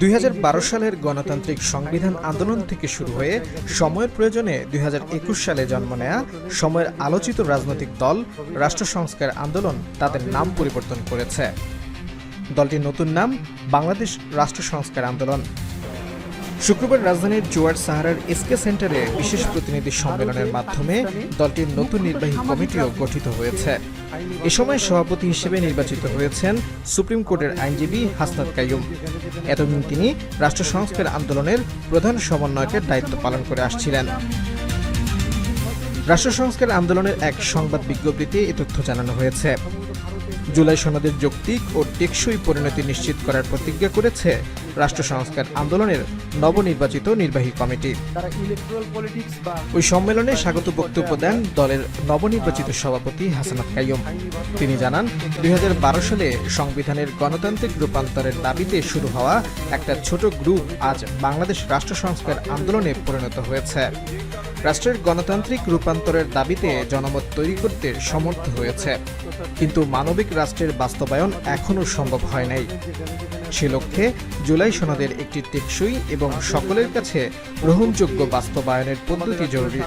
2012 সালের গণতান্ত্রিক সংবিধান আন্দোলন থেকে শুরু হয়ে সময়ের প্রয়োজনে 2021 সালে জন্ম নেয়া সময়ের আলোচিত রাজনৈতিক দল রাষ্ট্র সংস্কার আন্দোলন তাদের নাম পরিবর্তন করেছে। দলটির নতুন নাম বাংলাদেশ রাষ্ট্র সংস্কার আন্দোলন। শুক্রবার রাজধানীর জোয়ার সাহারার এসকে সেন্টারে বিশেষ প্রতিনিধি সম্মেলনের মাধ্যমে দলটির নতুন নির্বাহী কমিটিও গঠিত হয়েছে। এ সময় সভাপতি হিসেবে নির্বাচিত হয়েছেন সুপ্রিম কোর্টের আইনজীবী হাসনাত কাইয়ুম। এতদিন তিনি রাষ্ট্র সংস্কার আন্দোলনের প্রধান সমন্বয়কের দায়িত্ব পালন করে আসছিলেন। রাষ্ট্র সংস্কার আন্দোলনের এক সংবাদ বিজ্ঞপ্তিতে এ তথ্য জানানো হয়েছে। জুলাই সনদের যৌক্তিক ও টেকসই পরিণতি নিশ্চিত করার প্রতিজ্ঞা করেছে রাষ্ট্র সংস্কার আন্দোলনের নবনির্বাচিত নির্বাহী কমিটি। ওই সম্মেলনে স্বাগত বক্তব্য দেন দলের নবনির্বাচিত সভাপতি হাসনাত কাইয়ুম। তিনি জানান, 2012 সালে সংবিধানের গণতান্ত্রিক রূপান্তরের দাবিতে শুরু হওয়া একটা ছোট গ্রুপ আজ বাংলাদেশ রাষ্ট্র সংস্কার আন্দোলনে পরিণত হয়েছে। রাষ্ট্রের গণতান্ত্রিক রূপান্তরের দাবিতে জনমত তৈরি করতে সমর্থ হয়েছে, কিন্তু মানবিক রাষ্ট্রের বাস্তবায়ন এখনও সম্ভব হয় নাই। সে লক্ষ্যে জুলাই সনদের একটি টেকসই এবং সকলের কাছে গ্রহণযোগ্য বাস্তবায়নের পদ্ধতি জরুরি।